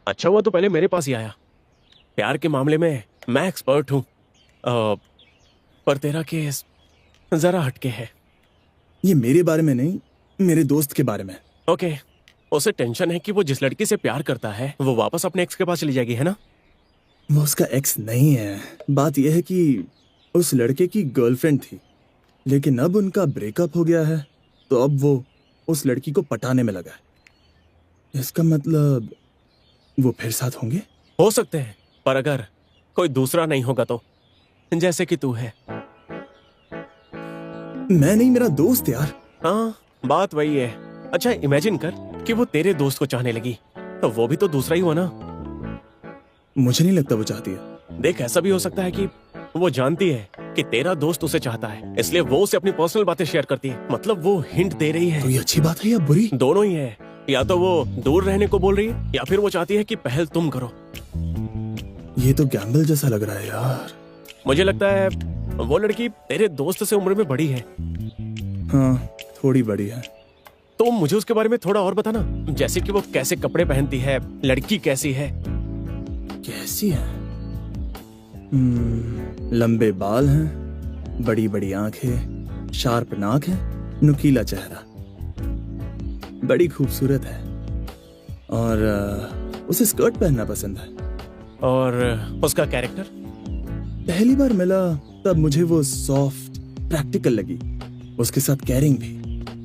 अच्छा हुआ तो पहले मेरे पास ही आया। प्यार के मामले में मैं एक्सपर्ट हूँ। पर तेरा केस जरा हटके है। ये मेरे बारे में नहीं, मेरे दोस्त के बारे में। ओके, उसे टेंशन है कि वो जिस लड़की से प्यार करता है वो वापस अपने एक्स के पास चली जाएगी, है ना? वो उसका एक्स नहीं है। बात यह है कि उस लड़के की गर्लफ्रेंड थी, लेकिन अब उनका ब्रेकअप हो गया है, तो अब वो उस लड़की को पटाने में लगा है। इसका मतलब वो फिर साथ होंगे। हो सकते हैं, पर अगर कोई दूसरा नहीं होगा तो, जैसे कि तू है। मैं नहीं, मेरा दोस्त यार। हाँ, बात वही है। अच्छा, इमेजिन कर कि वो तेरे दोस्त को चाहने लगी, तो वो भी तो दूसरा ही हुआ ना। मुझे नहीं लगता वो चाहती है। देख, ऐसा भी हो सकता है कि वो जानती है कि तेरा दोस्त उसे चाहता है, इसलिए वो उसे अपनी पर्सनल बातें शेयर करती है। मतलब वो हिंट दे रही है। तो ये अच्छी बात है या बुरी? दोनों ही है। या तो वो दूर रहने को बोल रही है, या फिर वो चाहती है कि पहल तुम करो। ये तो गैम्बल जैसा लग रहा है यार। मुझे लगता है वो लड़की तेरे दोस्त से उम्र में बड़ी है। हाँ, थोड़ी बड़ी है। तो मुझे उसके बारे में थोड़ा और बताना, जैसे कि वो कैसे कपड़े पहनती है, लड़की कैसी है। कैसी है? लंबे बाल हैं, बड़ी बड़ी आंखें, शार्प नाक है, नुकीला चेहरा, बड़ी खूबसूरत है, और उसे स्कर्ट पहनना पसंद है। और उसका कैरेक्टर? पहली बार मिला तब मुझे वो सॉफ्ट, प्रैक्टिकल लगी, उसके साथ कैरिंग भी।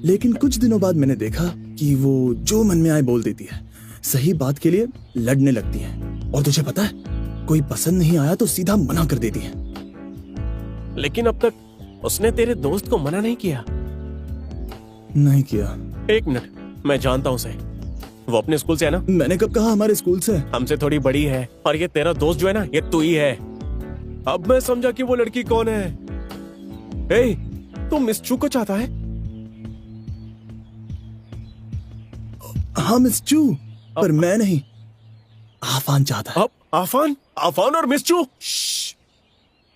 लेकिन कुछ दिनों बाद मैंने देखा कि वो जो मन में आए बोल देती है, सही बात के लिए लड़ने लगती है, और तुझे पता है, कोई पसंद नहीं आया तो सीधा मना कर देती है। लेकिन अब तक उसने तेरे दोस्त को मना नहीं किया। नहीं किया। एक मिनट, मैं जानता हूँ उसे। वो अपने स्कूल से है ना? मैंने कब कहा हमारे स्कूल से? हमसे थोड़ी बड़ी है, और ये तेरा दोस्त जो है ना, ये तू ही है। अब मैं समझा कि वो लड़की कौन है। ए, तू मिस चू को चाहता है? हाँ, मिस चू, पर मैं नहीं, आफान चाहता है। अब आफान? आफान और मिस चू?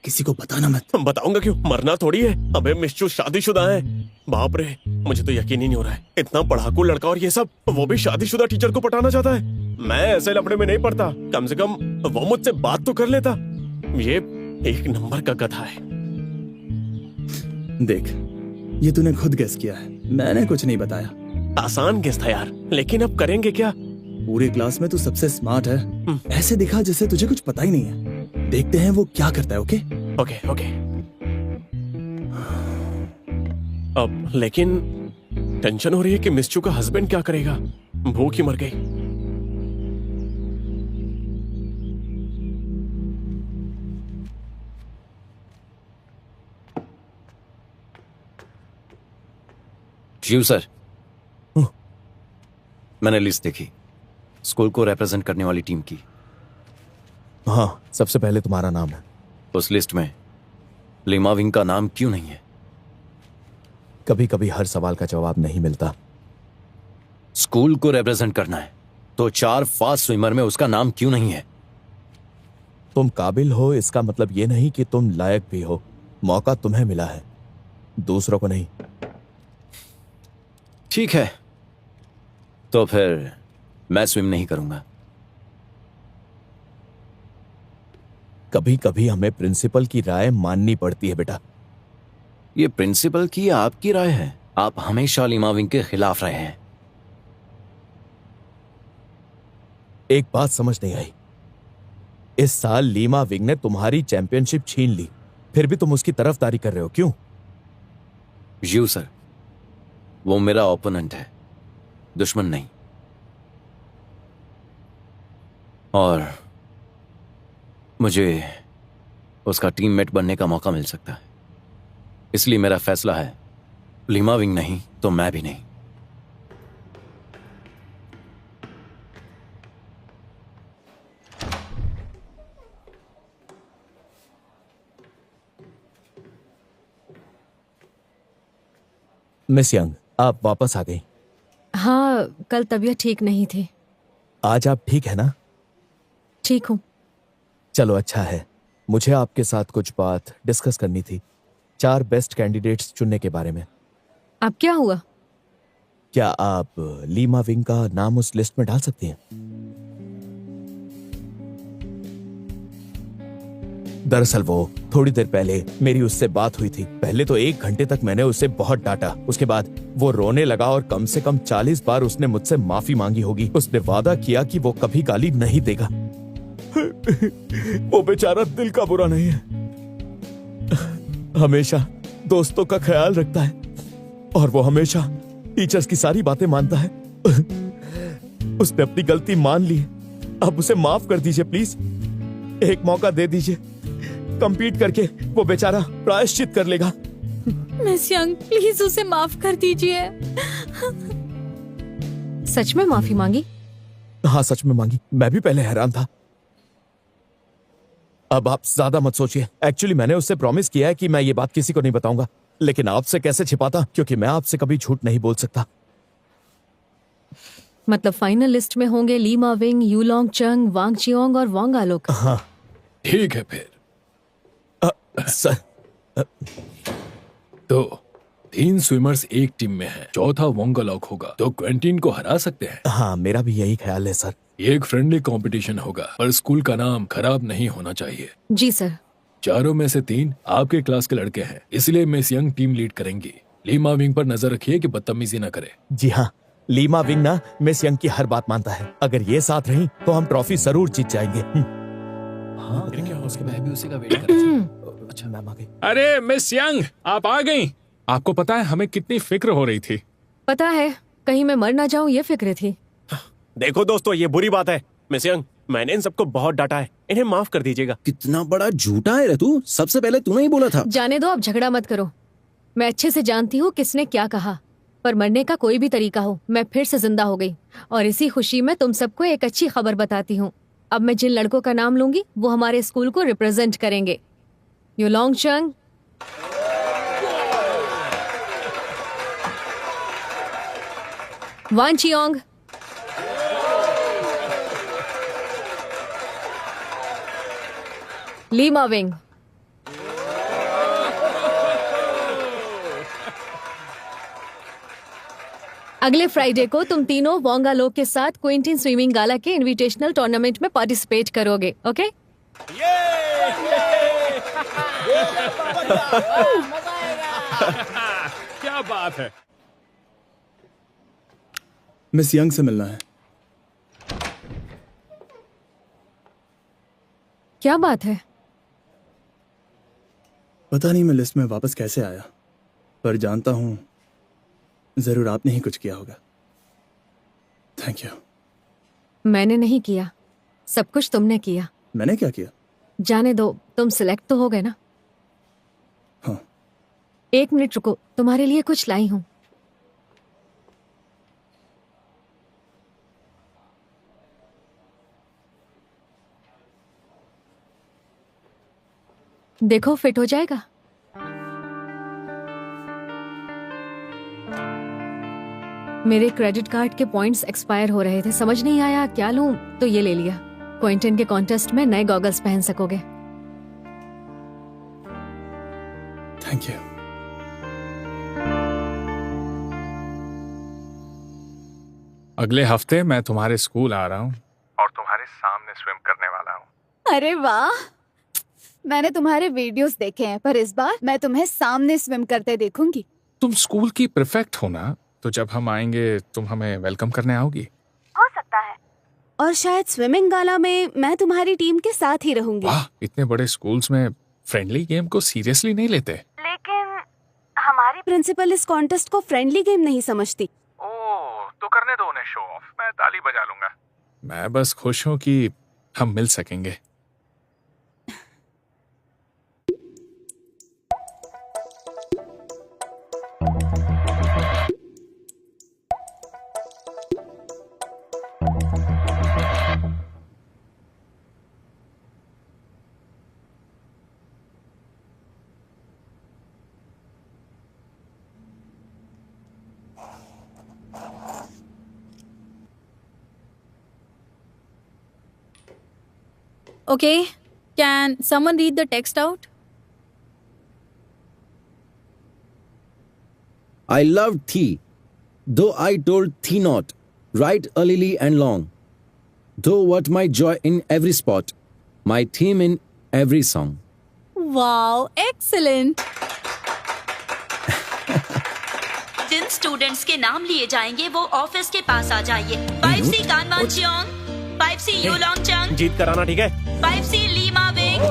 किसी को बताना मत। बताऊंगा क्यों, मरना थोड़ी है। अबे मिस्चू शादीशुदा है। बाप रे, मुझे तो यकीन ही नहीं हो रहा है, इतना पढ़ाकू लड़का और ये सब, वो भी शादीशुदा टीचर को पटाना चाहता है। मैं ऐसे लफड़े में नहीं पड़ता, कम से कम वो मुझसे बात तो कर लेता। ये एक नंबर का गधा है। देख, ये तूने खुद गेस किया है, मैंने कुछ नहीं बताया। आसान गेस था यार, लेकिन अब करेंगे क्या? पूरे क्लास में तू सबसे स्मार्ट है, ऐसे दिखा जैसे तुझे कुछ पता ही नहीं है। देखते हैं वो क्या करता है। Okay okay okay. अब लेकिन टेंशन हो रही है कि मिस्चू का हस्बैंड क्या करेगा। भूख ही मर गई। जी सर, मैंने लिस्ट देखी, स्कूल को रिप्रेजेंट करने वाली टीम की। हाँ, सबसे पहले तुम्हारा नाम है। उस लिस्ट में लीमा विंग का नाम क्यों नहीं है? कभी कभी हर सवाल का जवाब नहीं मिलता। स्कूल को रिप्रेजेंट करना है तो 4 फास्ट स्विमर में उसका नाम क्यों नहीं है? तुम काबिल हो इसका मतलब ये नहीं कि तुम लायक भी हो। मौका तुम्हें मिला है, दूसरों को नहीं। ठीक है, तो फिर मैं स्विम नहीं करूंगा। कभी कभी हमें प्रिंसिपल की राय माननी पड़ती है बेटा। ये प्रिंसिपल की आपकी राय है? आप हमेशा लीमा विंग के खिलाफ रहे हैं। एक बात समझ नहीं आई, इस साल लीमा विंग ने तुम्हारी चैंपियनशिप छीन ली, फिर भी तुम उसकी तरफदारी कर रहे हो, क्यों? यू सर, वो मेरा ओपोनेंट है, दुश्मन नहीं। और मुझे उसका टीममेट बनने का मौका मिल सकता है, इसलिए मेरा फैसला है, लीमा विंग नहीं तो मैं भी नहीं। मिस यंग, आप वापस आ गई। हाँ, कल तबीयत ठीक नहीं थी। आज आप ठीक है ना? ठीक हूँ। चलो अच्छा है, मुझे आपके साथ कुछ बात डिस्कस करनी थी, 4 बेस्ट कैंडिडेट्स चुनने के बारे में। अब क्या हुआ? क्या आप लीमा विंग का नाम उस लिस्ट में डाल सकती हैं? दरअसल वो थोड़ी देर पहले मेरी उससे बात हुई थी। पहले तो 1 घंटे तक मैंने उसे बहुत डांटा। उसके बाद वो रोने लगा और कम से कम 40 बार उसने मुझसे माफी मांगी होगी। उसने वादा किया कि वो कभी गाली नहीं देगा। वो बेचारा दिल का बुरा नहीं है, हमेशा दोस्तों का ख्याल रखता है और वो हमेशा टीचर्स की सारी बातें मानता है। उसने अपनी गलती मान ली। अब उसे माफ कर दीजिए प्लीज, एक मौका दे दीजिए। कंपीट करके वो बेचारा प्रायश्चित कर लेगा। मिस यंग, प्लीज उसे माफ कर दीजिए। सच में माफी मांगी? हाँ, सच में मांगी। मैं भी पहले हैरान था। अब आप ज्यादा मत सोचिए। एक्चुअली मैंने उससे प्रॉमिस किया है कि मैं ये बात किसी को नहीं बताऊंगा, लेकिन आपसे कैसे छिपाता, क्योंकि मैं आपसे कभी झूठ नहीं बोल सकता। मतलब फाइनल लिस्ट में होंगे लीमा विंग, यूलोंग चंग, वांग चियोंग और वांग आलोक। हाँ ठीक है फिर। सर, तो 3 स्विमर्स एक टीम में हैं। चौथा वोंगलॉक होगा, तो क्वेंटीन को हरा सकते हैं। हाँ मेरा भी यही ख्याल है सर। ये एक फ्रेंडली कंपटीशन होगा, पर स्कूल का नाम खराब नहीं होना चाहिए। जी सर। चारों में से 3 आपके क्लास के लड़के हैं, इसलिए मिस यंग टीम लीड करेंगी। लीमा विंग पर नजर रखिए कि बदतमीजी न करे। जी हाँ, लीमा विंग ना मिस यंग की हर बात मानता है। अगर ये साथ रही तो हम ट्रॉफी जरूर जीत जाएंगे। हाँ, क्या उसके मैं भी उसी का वेट कर रहा था। अच्छा मैम आ गई। अरे मिस यंग, आप आ गई। आपको पता है हमें कितनी फिक्र हो रही थी। पता है, कहीं मैं मर ना जाऊं ये फिक्र थी। देखो दोस्तों, ये बुरी बात है। मिस यंग, मैंने इन सबको बहुत डांटा है, इन्हें माफ कर दीजिएगा। कितना बड़ा झूठा है रे तू। सबसे पहले तूने ही बोला था। जाने दो, अब झगड़ा मत करो। मैं अच्छे से जानती हूँ किसने क्या कहा, पर मरने का कोई भी तरीका हो, मैं फिर से जिंदा हो गई। और इसी खुशी में तुम सबको एक अच्छी खबर बताती हूँ। अब मैं जिन लड़कों का नाम लूंगी वो हमारे स्कूल को रिप्रेजेंट करेंगे। यूलोंग चंग, वान चियोंग, लीमा विंग। अगले फ्राइडे को तुम तीनों वोंगालोक के साथ क्विंटीन स्विमिंग गाला के इनविटेशनल टूर्नामेंट में पार्टिसिपेट करोगे, ओके? क्या बात है। मिस यंग से मिलना है। क्या बात है? पता नहीं मैं लिस्ट में वापस कैसे आया, पर जानता हूं जरूर आपने ही कुछ किया होगा। Thank you. मैंने नहीं किया, सब कुछ तुमने किया। मैंने क्या किया? जाने दो, तुम सिलेक्ट तो हो गए ना। हाँ। 1 मिनट रुको, तुम्हारे लिए कुछ लाई हूं। देखो, फिट हो जाएगा। मेरे क्रेडिट कार्ड के पॉइंट्स एक्सपायर हो रहे थे, समझ नहीं आया क्या लूं, तो ये ले लिया। क्विंटन के कॉन्टेस्ट में नए गॉगल्स पहन सकोगे। Thank you. अगले हफ्ते मैं तुम्हारे स्कूल आ रहा हूँ और तुम्हारे सामने स्विम करने वाला हूँ। अरे वाह, मैंने तुम्हारे वीडियोस देखे हैं, पर इस बार मैं तुम्हें सामने स्विम करते देखूंगी। तुम स्कूल की प्रीफेक्ट हो ना, तो जब हम आएंगे तुम हमें वेलकम करने आओगी। हो सकता है, और शायद स्विमिंग गाला में मैं तुम्हारी टीम के साथ ही रहूंगी। वाह, इतने बड़े स्कूल्स में फ्रेंडली गेम को सीरियसली नहीं लेते। लेकिन हमारी प्रिंसिपल इस कॉन्टेस्ट को फ्रेंडली गेम नहीं समझती। ओह, तो करने दो उन्हें शो ऑफ, मैं ताली बजा लूंगा। मैं बस खुश हूँ कि हम मिल सकेंगे। Okay, can someone read the text out? I loved thee, though I told thee not, right early and long. Though what my joy in every spot, my theme in every song. Wow, excellent. Jin students के नाम लिए जाएंगे वो office के पास आ जाइए। 5C कानवान चियोंग, 5C यूलोंग चंग, जीत कराना, ठीक है? 5C Lima wing.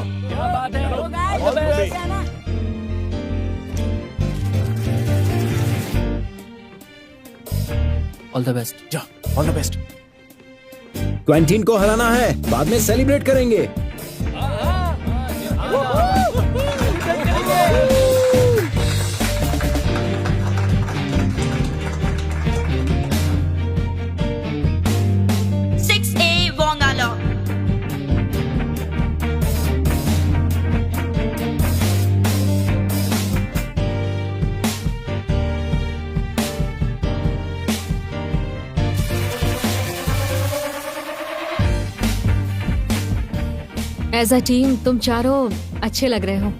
All the best. जा, ऑल द बेस्ट। क्वेंटीन को हराना है, बाद में सेलिब्रेट करेंगे। एज अ टीम तुम चारों अच्छे लग रहे हो।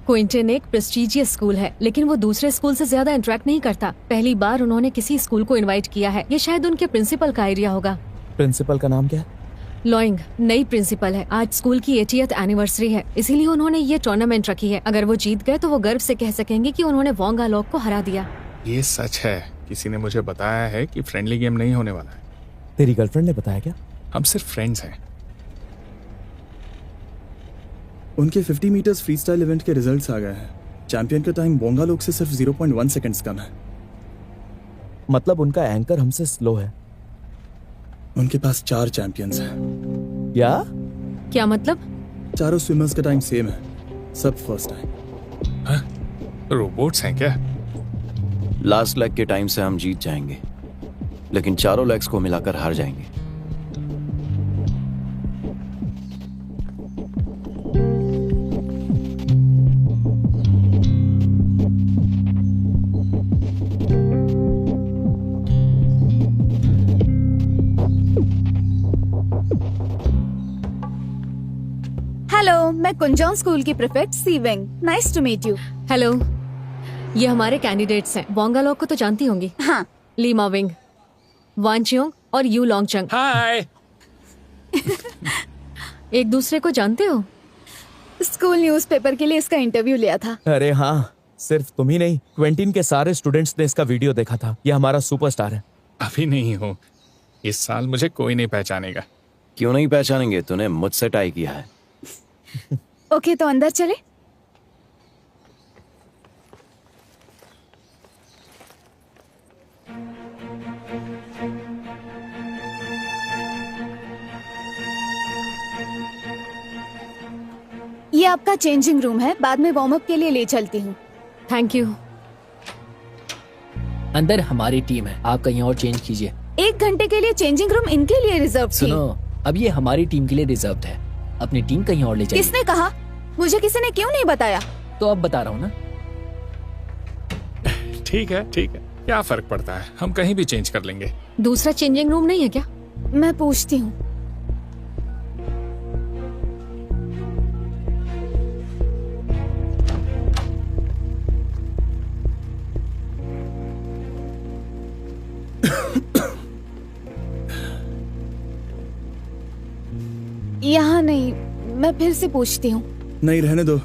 क्विंटन एक प्रेस्टीजियस स्कूल है, लेकिन वो दूसरे स्कूल से ज्यादा इंटरेक्ट नहीं करता। पहली बार उन्होंने किसी स्कूल को इनवाइट किया है। ये शायद उनके प्रिंसिपल का आइडिया होगा। प्रिंसिपल का नाम क्या है? लॉइंग नई प्रिंसिपल है। आज स्कूल की 80th एनिवर्सरी है, इसीलिए उन्होंने ये टूर्नामेंट रखी है। अगर वो जीत गए तो वो गर्व से कह सकेंगे कि उन्होंने वोंगा लॉक को हरा दिया। ये सच है। किसी ने मुझे बताया है कि फ्रेंडली गेम नहीं होने वाला है। तेरी गर्लफ्रेंड ने बताया क्या? हम सिर्फ फ्रेंड्स हैं। उनके 50 मीटर्स फ्री स्टाइल इवेंट के रिजल्ट्स आ गए हैं। चैंपियन का टाइम वोंगा लोग से सिर्फ 0.1 सेकंड्स कम है। मतलब उनका एंकर हमसे स्लो है। उनके पास 4 चैंपियंस हैं। क्या मतलब? चारों स्विमर्स का टाइम सेम है, सब फर्स्ट टाइम। रोबोट्स हैं क्या? लास्ट लेग के टाइम से हम जीत जाएंगे, लेकिन चारों लेग्स को मिलाकर हार जाएंगे। हेलो, मैं कुंजौन स्कूल की prefect C wing. Nice to meet you. Hello, ये हमारे कैंडिडेट्स हैं। वोंगा लॉक को तो जानती होंगी। हाँ। लीमा विंग, वान चियोंग और यू लॉन्ग चंग। हाय। एक दूसरे को जानते हो? स्कूल न्यूज़पेपर के लिए इसका इंटरव्यू लिया था। अरे हाँ, सिर्फ तुम ही नहीं, क्वेंटीन के सारे स्टूडेंट्स ने इसका वीडियो देखा था। ये हमारा सुपरस्टार है। अभी नहीं हूँ। इस साल मुझे कोई नहीं पहचानेगा। क्यों नहीं पहचानेंगे? तूने मुझसे टाई किया है। ओके, तो अंदर चले। ये आपका चेंजिंग रूम है, बाद में वार्म अप के लिए ले चलती हूँ। Thank you. अंदर हमारी टीम है, आप कहीं और चेंज कीजिए। 1 घंटे के लिए चेंजिंग रूम इनके लिए रिजर्व थी। सुनो, अब ये हमारी टीम के लिए रिजर्व है। अपनी टीम कहीं और ले जाइए। किसने कहा? मुझे किसी ने क्यों नहीं बताया? तो अब बता रहा हूँ ना। ठीक है, ठीक है, क्या फर्क पड़ता है, हम कहीं भी चेंज कर लेंगे। दूसरा चेंजिंग रूम नहीं है क्या? मैं पूछती हूँ। यहाँ नहीं, मैं फिर से पूछती हूँ। नहीं, रहने दो।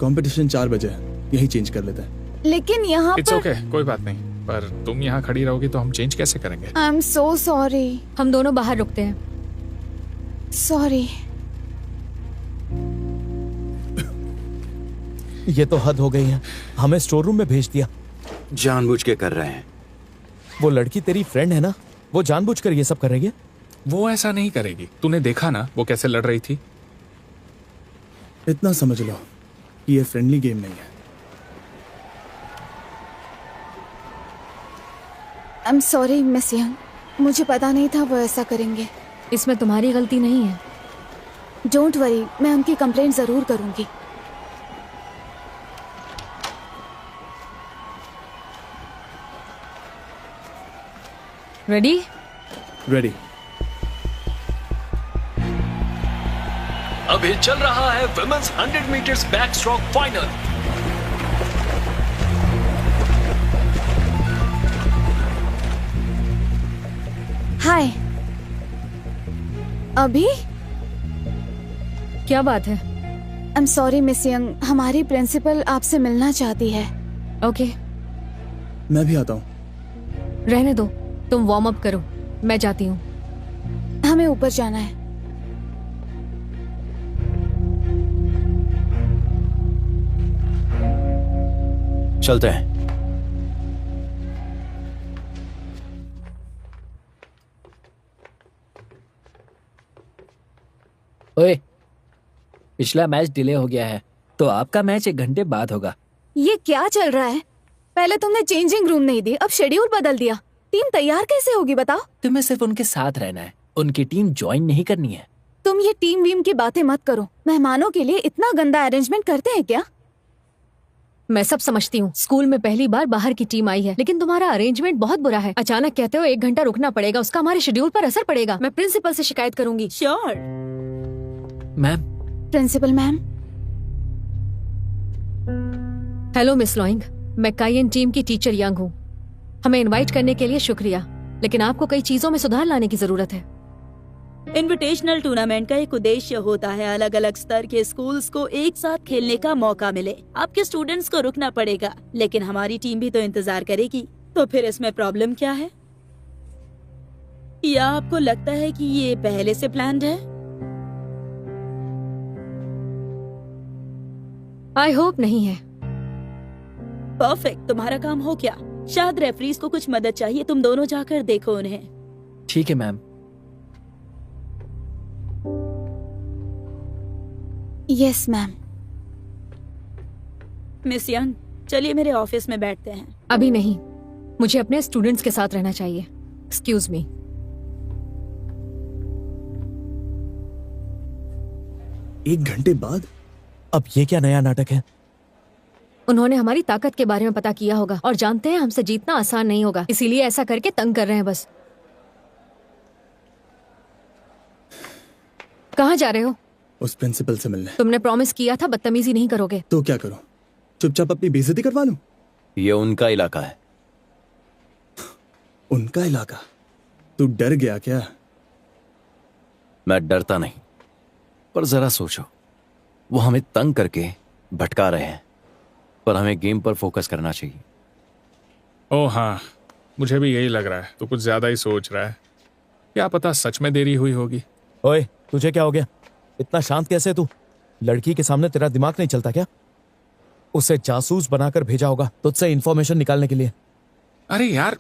कंपटीशन 4 बजे है, यही चेंज कर लेते हैं। लेकिन यहाँ इट्स पर ओके, कोई बात नहीं, पर तुम यहाँ खड़ी रहोगी तो हम चेंज कैसे करेंगे? I am so sorry. हम दोनों बाहर रुकते हैं। सॉरी। ये तो हद हो गई है। हमें स्टोर रूम में भेज दिया। जानबूझ के कर रहे हैं। वो लड़की तेरी फ्रेंड है ना, वो जानबूझकर ये सब कर रही है। वो ऐसा नहीं करेगी। तूने देखा ना वो कैसे लड़ रही थी। इतना समझ लो कि ये फ्रेंडली गेम नहीं है। I am sorry miss young, मुझे पता नहीं था वो ऐसा करेंगे। इसमें तुम्हारी गलती नहीं है। डोंट वरी, मैं उनकी कंप्लेंट जरूर करूंगी। रेडी? रेडी। अभी चल रहा है women's 100 meters backstroke final. Hi. अभी क्या बात है? I am sorry miss Young, हमारी प्रिंसिपल आपसे मिलना चाहती है। ओके, मैं भी आता हूँ। रहने दो, तुम वार्म अप करो, मैं जाती हूँ। हमें ऊपर जाना है। चलते हैं। ओए, पिछला मैच डिले हो गया है तो आपका मैच 1 घंटे बाद होगा। ये क्या चल रहा है? पहले तुमने चेंजिंग रूम नहीं दी, अब शेड्यूल बदल दिया। टीम तैयार कैसे होगी बताओ? तुम्हें सिर्फ उनके साथ रहना है, उनकी टीम ज्वाइन नहीं करनी है। तुम ये टीम वीम की बातें मत करो। मेहमानों के लिए इतना गंदा अरेंजमेंट करते हैं क्या? मैं सब समझती हूँ, स्कूल में पहली बार बाहर की टीम आई है, लेकिन तुम्हारा अरेंजमेंट बहुत बुरा है। अचानक कहते हो 1 घंटा रुकना पड़ेगा, उसका हमारे शेड्यूल पर असर पड़ेगा। मैं प्रिंसिपल से शिकायत करूंगी। Sure. Ma'am, principal ma'am. Hello miss लॉइंग, मैं कायन टीम की टीचर यंग हूँ। हमें इनवाइट करने के लिए शुक्रिया, लेकिन आपको कई चीजों में सुधार लाने की जरूरत है। इनविटेशनल टूर्नामेंट का एक उद्देश्य होता है अलग अलग स्तर के स्कूल्स को एक साथ खेलने का मौका मिले। आपके स्टूडेंट्स को रुकना पड़ेगा, लेकिन हमारी टीम भी तो इंतजार करेगी। तो फिर इसमें प्रॉब्लम क्या है? या आपको लगता है कि ये पहले से प्लान्ड है? आई होप नहीं है। परफेक्ट, तुम्हारा काम हो गया। शायद रेफरीज को कुछ मदद चाहिए, तुम दोनों जाकर देखो उन्हें। ठीक है ma'am. Yes ma'am. Miss young, चलिए मेरे ऑफिस में बैठते हैं। अभी नहीं, मुझे अपने स्टूडेंट्स के साथ रहना चाहिए। Excuse me. एक घंटे बाद? अब ये क्या नया नाटक है? उन्होंने हमारी ताकत के बारे में पता किया होगा और जानते हैं हमसे जीतना आसान नहीं होगा, इसीलिए ऐसा करके तंग कर रहे हैं बस। कहाँ जा रहे हो? उस प्रिंसिपल से मिलने। तुमने प्रॉमिस किया था बदतमीजी नहीं करोगे। तो क्या करूं? चुपचाप अपनी बेइज्जती करवा लूं? ये उनका इलाका है। उनका इलाका? तू डर गया क्या? मैं डरता नहीं, पर जरा सोचो, वो हमें तंग करके भटका रहे हैं, पर हमें गेम पर फोकस करना चाहिए। ओह हाँ, मुझे भी यही लग रहा है। तू कुछ ज्यादा ही सोच रहा है। क्या पता सच में देरी हुई होगी। ओए, तुझे क्या हो गया? इतना शांत कैसे तू? लड़की के सामने तेरा दिमाग नहीं चलता क्या? उसे जासूस बनाकर भेजा होगा तुझसे इंफॉर्मेशन निकालने के लिए। अरे यार,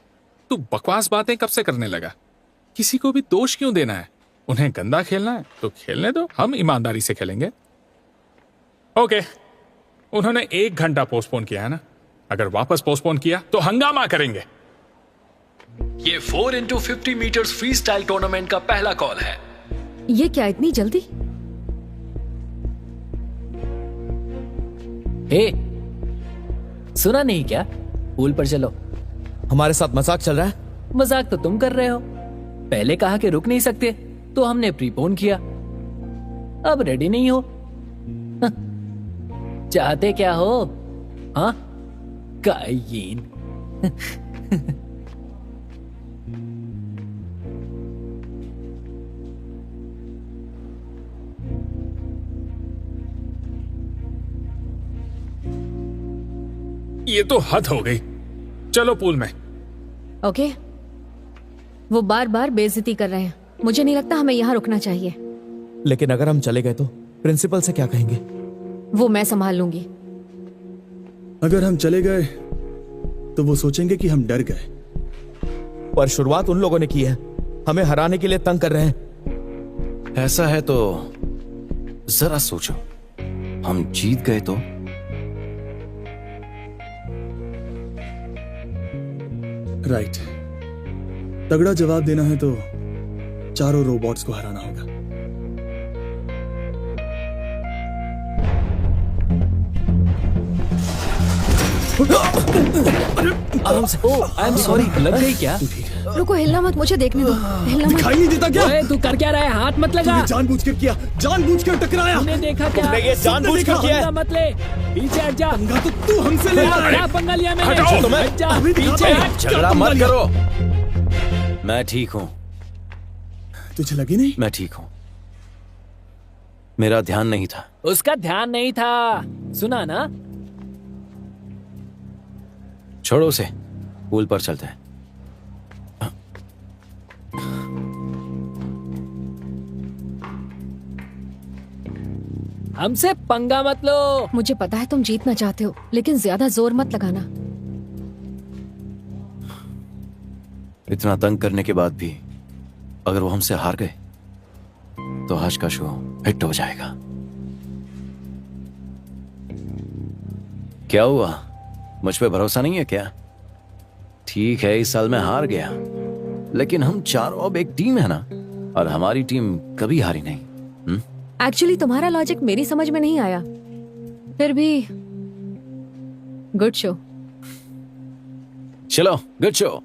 तू बकवास बातें कब से करने लगा? किसी को भी दोष क्यों देना है? उन्हें गंदा खेलना है तो खेलने दो, हम ईमानदारी से खेलेंगे। ओके, उन्होंने 1 घंटा पोस्टपोन किया है ना। अगर वापस पोस्टपोन किया तो हंगामा करेंगे। ये 4x50 metres free style tournament का पहला कॉल है। ये क्या इतनी जल्दी? हे, सुना नहीं क्या? पूल पर चलो। हमारे साथ मजाक चल रहा है? मजाक तो तुम कर रहे हो। पहले कहा कि रुक नहीं सकते तो हमने प्रीपोन किया, अब रेडी नहीं हो। चाहते क्या हो? हाँ, कायन। ये तो हद हो गई। चलो पूल में। ओके, वो बार बार बेइज्जती कर रहे हैं। मुझे नहीं लगता हमें यहाँ रुकना चाहिए। लेकिन अगर हम चले गए तो प्रिंसिपल से क्या कहेंगे? वो मैं संभाल लूंगी। अगर हम चले गए तो वो सोचेंगे कि हम डर गए। पर शुरुआत उन लोगों ने की है, हमें हराने के लिए तंग कर रहे हैं। ऐसा है तो जरा सोचो, हम जीत गए तो? राइट। तगड़ा जवाब देना है तो चारों रोबोट्स को हराना होगा। आराम से। ओह, आई एम सॉरी। लग गई क्या? रुको, हिलना मत, मुझे देखने दो। हिलना मत। दिखाई नहीं देता क्या? ओए, तू कर क्या रहा है? हाथ मत लगा। तूने जानबूझ कर किया, जानबूझ कर टकराया। तूने देखा क्या? तुमने ये जानबूझ कर किया है। पंगा मत ले, पीछे हट जा। पंगा तो तू हमसे ले रहा है। क्या पंगा लिया मैंने? हटाओ तुम्हें। हट जा, अभी दिखा पीछे भाई। हट। झगड़ा मत करो। मैं ठीक हूं। तुझे लगी नहीं? मैं ठीक हूं। मेरा ध्यान नहीं था। उसका ध्यान नहीं था, सुना ना? छोड़ो उसे, पूल पर चलते हैं। हमसे पंगा मत लो। मुझे पता है तुम जीतना चाहते हो, लेकिन ज्यादा जोर मत लगाना। इतना तंग करने के बाद भी अगर वो हमसे हार गए तो आज का शो हिट हो जाएगा। क्या हुआ, मुझ पे भरोसा नहीं है क्या? ठीक है, इस साल मैं हार गया, लेकिन हम चारों अब एक टीम है ना, और हमारी टीम कभी हारी नहीं। एक्चुअली तुम्हारा लॉजिक मेरी समझ में नहीं आया, फिर भी गुड शो। चलो, गुड शो।